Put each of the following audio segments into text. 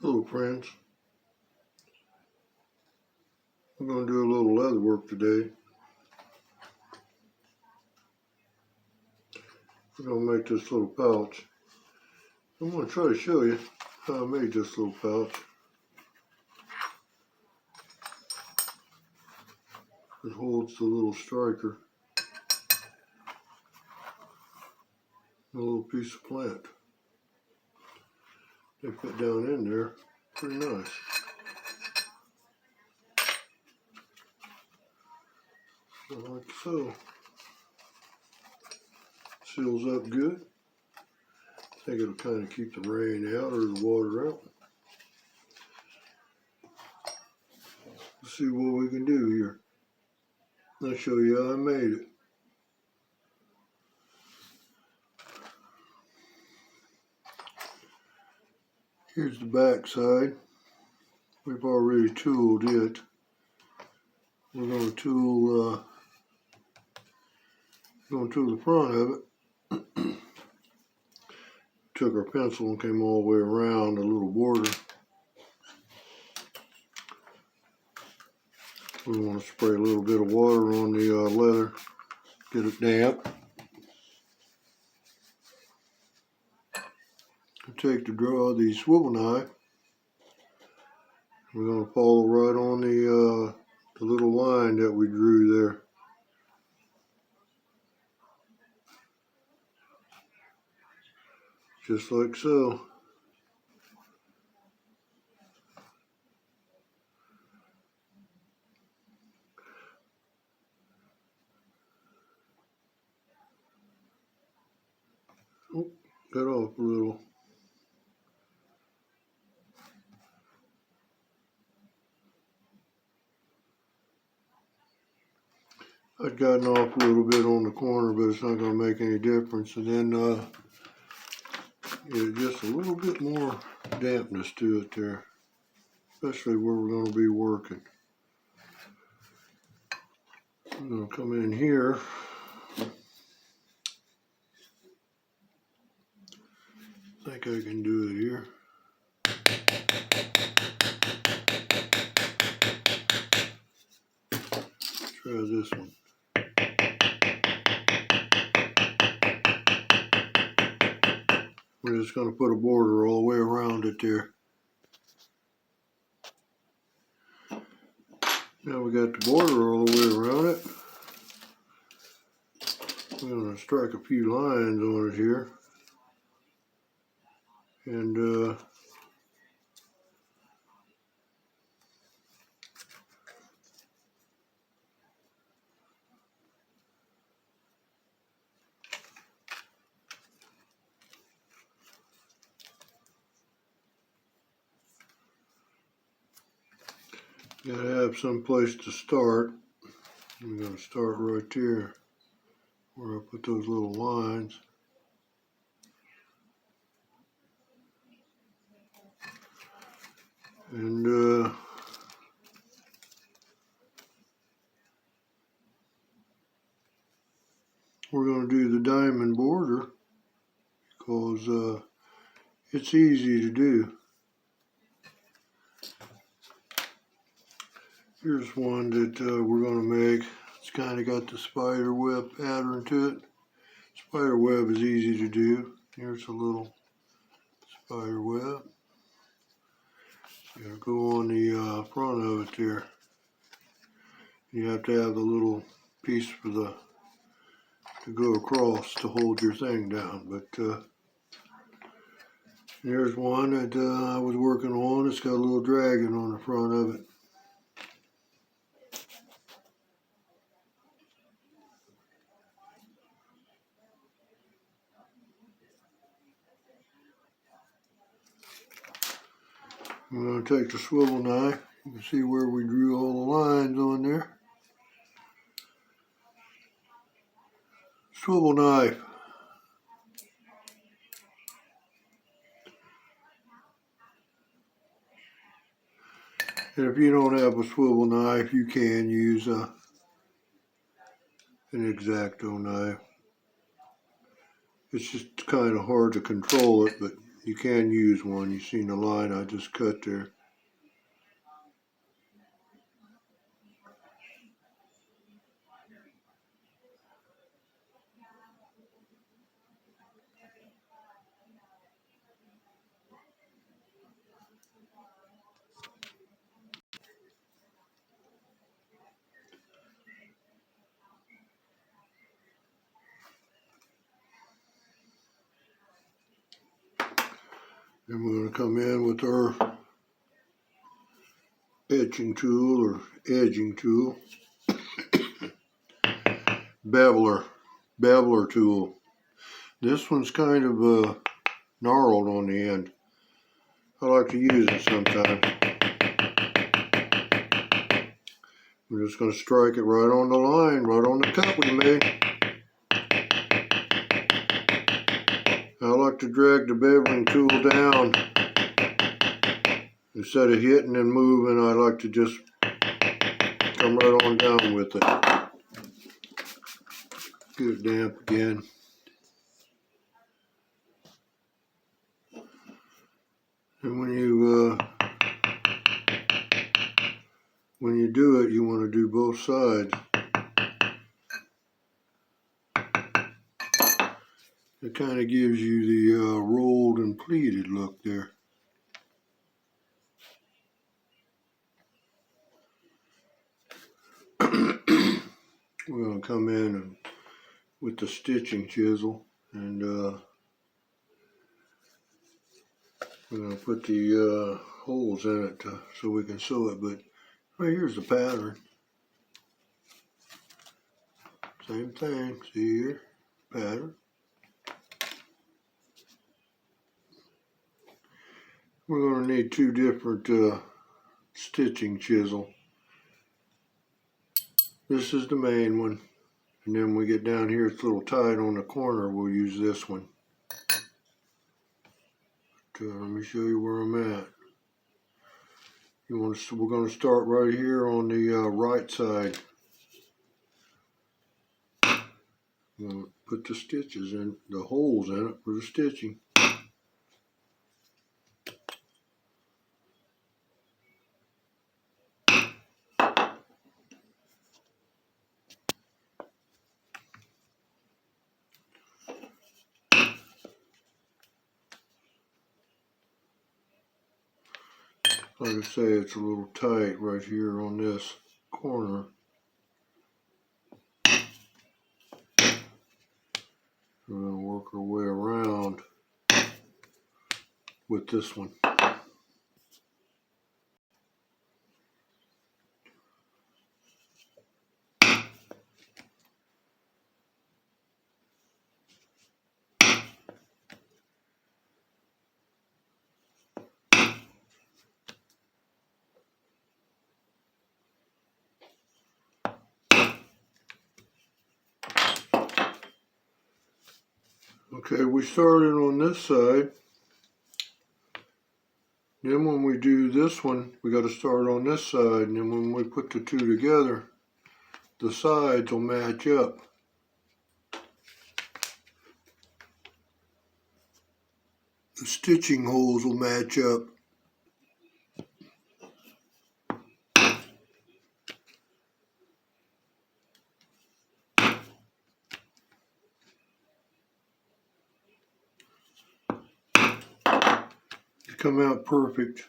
Hello friends, I'm going to do a little leather work today. We're going to make this little pouch. I'm going to try to show you how I made this little pouch. It holds the little striker, a little piece of plant. They fit down in there pretty nice. So like so. Seals up good. I think it'll kind of keep the rain out or the water out. Let's see what we can do here. I'll show you how I made it. Here's the back side. We've already tooled it. We're going to tool the front of it. Took our pencil and came all the way around a little border. We want to spray a little bit of water on the leather, get it damp. Take the swivel knife. We're going to follow right on the little line that we drew there. Just like so. Oh, got off a little. I'd gotten off a little bit on the corner, but it's not going to make any difference. And then just a little bit more dampness to it there, especially where we're going to be working. I'm going to come in here. I think I can do it here. Try this one. We're just going to put a border all the way around it there. Now we got the border all the way around it. We're going to strike a few lines on it here. And gotta have some place to start. I'm going to start right there where I put those little lines. And we're going to do the diamond border because it's easy to do. Here's one that we're going to make. It's kind of got the spider web pattern to it. Spider web is easy to do. Here's a little spider web. You gotta go on the front of it there. You have to have the little piece for to go across to hold your thing down. But here's one that I was working on. It's got a little dragon on the front of it. I'm going to take the swivel knife. You can see where we drew all the lines on there. Swivel knife. And if you don't have a swivel knife, you can use an X-Acto knife. It's just kind of hard to control it, but you can use one. You seen the line I just cut there. Then we're going to come in with our etching tool or edging tool. Beveler tool. This one's kind of gnarled on the end. I like to use it sometimes. We're just going to strike it right on the line, right on the cut we made. I like to drag the beveling tool down. Instead of hitting and moving, I like to just come right on down with it. Get it damp again. And when you do it, you want to do both sides. It kind of gives you the rolled and pleated look there. We're going to come in and with the stitching chisel, and we're going to put the holes in it so we can sew it. But right here's the pattern. Same thing. See here, pattern. We're going to need two different stitching chisel. This is the main one, and then when we get down here, it's a little tight on the corner. We'll use this one. Let me show you where I'm at. We're going to start right here on the right side. I'm going to put the stitches in, the holes in it for the stitching. Like I say, it's a little tight right here on this corner. We're going to work our way around with this one. Okay, we started on this side. Then when we do this one, we got to start on this side, and then when we put the two together, the sides will match up. The stitching holes will match up. Come out perfect.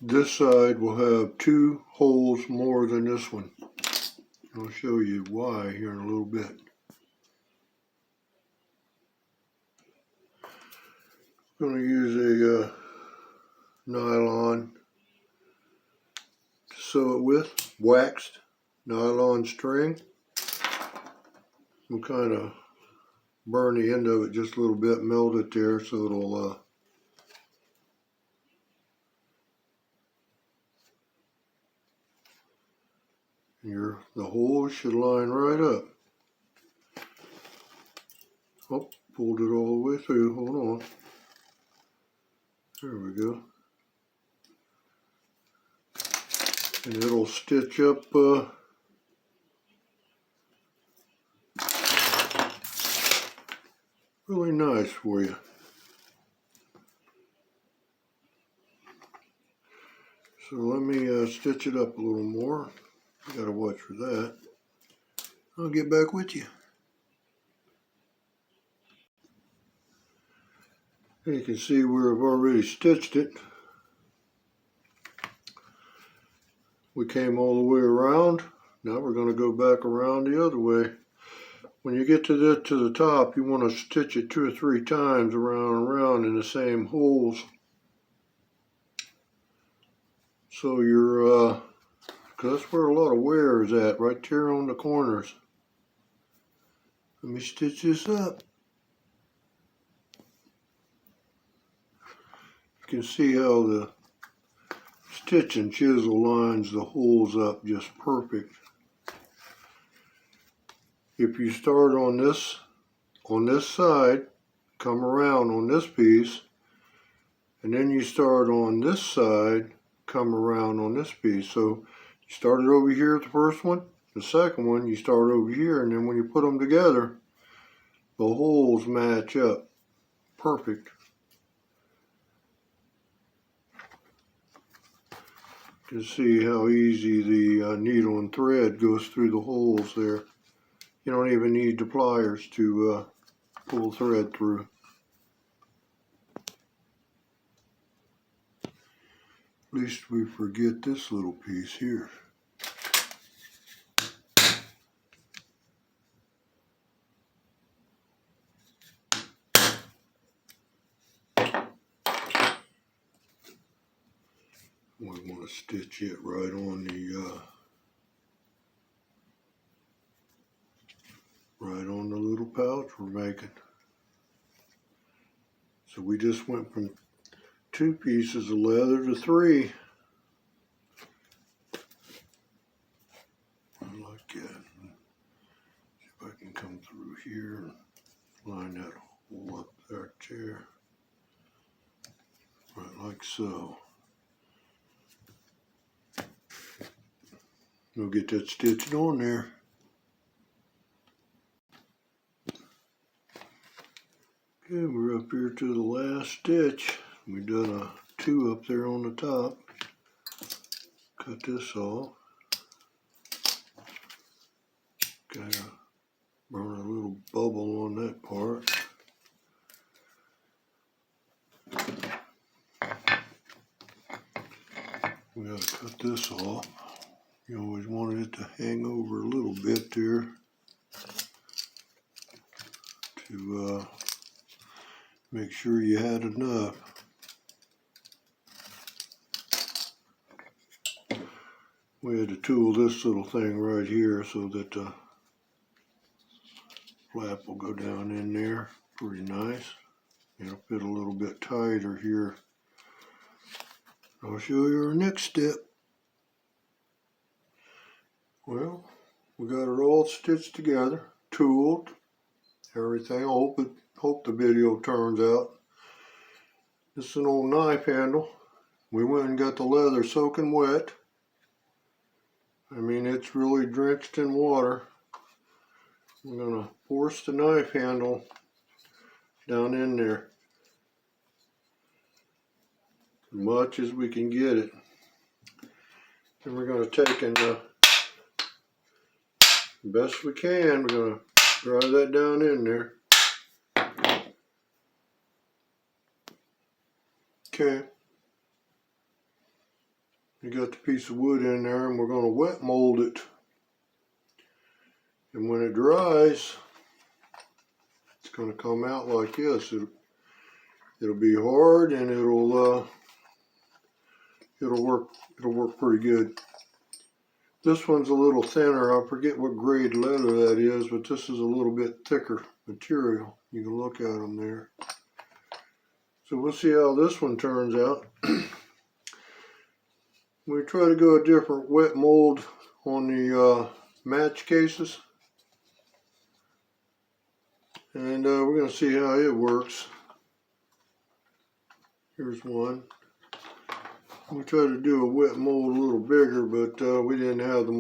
This side will have two holes more than this one. I'll show you why here in a little bit. I'm going to use a nylon to sew it with, waxed nylon string. We'll kind of burn the end of it just a little bit, melt it there so it'll the hole should line right up. Oh, pulled it all the way through. Hold on. There we go. And it'll stitch up really nice for you. So let me stitch it up a little more. Gotta watch for that. I'll get back with you. And you can see where I've already stitched it. We came all the way around. Now we're going to go back around the other way. When you get to the top, you want to stitch it 2 or 3 times around and around in the same holes. So you're, because that's where a lot of wear is at, right there on the corners. Let me stitch this up. You can see how the stitch and chisel lines the holes up just perfect. If you start on this side, come around on this piece, and then you start on this side, come around on this piece. So you started over here at the first one, the second one you start over here, and then when you put them together, the holes match up perfect. You can see how easy the needle and thread goes through the holes there. You don't even need the pliers to pull thread through. At least we forget this little piece here. We want to stitch it right on the little pouch we're making. So we just went from 2 pieces of leather to 3. I like that. See if I can come through here and line that hole up there. Right, like so. We'll get that stitched on there. Okay, we're up here to the last stitch. We've done a 2 up there on the top. Cut this off. Got to burn a little bubble on that part. We got to cut this off. You always wanted it to hang over a little bit there to make sure you had enough. We had to tool this little thing right here so that the flap will go down in there pretty nice. It'll fit a little bit tighter here. I'll show you our next step. Well, we got it all stitched together, tooled, everything. I hope the video turns out. This is an old knife handle. We went and got the leather soaking wet. I mean, it's really drenched in water. I'm going to force the knife handle down in there as much as we can get it. And we're going to take and best we can, we're going to drive that down in there. Okay. You got the piece of wood in there, and we're going to wet mold it. And when it dries, it's going to come out like this. It'll be hard, and it'll work pretty good. This one's a little thinner. I forget what grade leather that is, but this is a little bit thicker material. You can look at them there. So we'll see how this one turns out. We try to go a different wet mold on the match cases. And we're going to see how it works. Here's one. We tried to do a wet mold a little bigger, but we didn't have the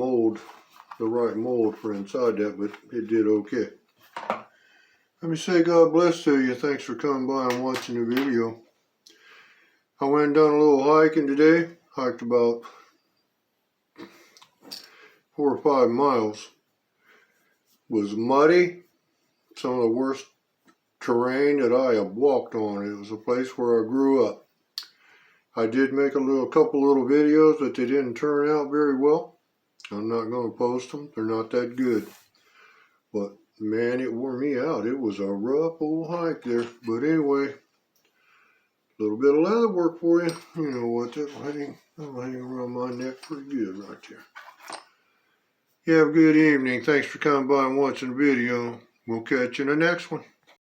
right mold for inside that, but it did okay. Let me say God bless to you. Thanks for coming by and watching the video. I went and done a little hiking today. Hiked about 4 or 5 miles. It was muddy. Some of the worst terrain that I have walked on. It was a place where I grew up. I did make a couple little videos, but they didn't turn out very well. I'm not going to post them. They're not that good. But man, it wore me out. It was a rough old hike there. But anyway, a little bit of leather work for you. You know what, that'll hang around my neck pretty good right there. You have a good evening. Thanks for coming by and watching the video. We'll catch you in the next one.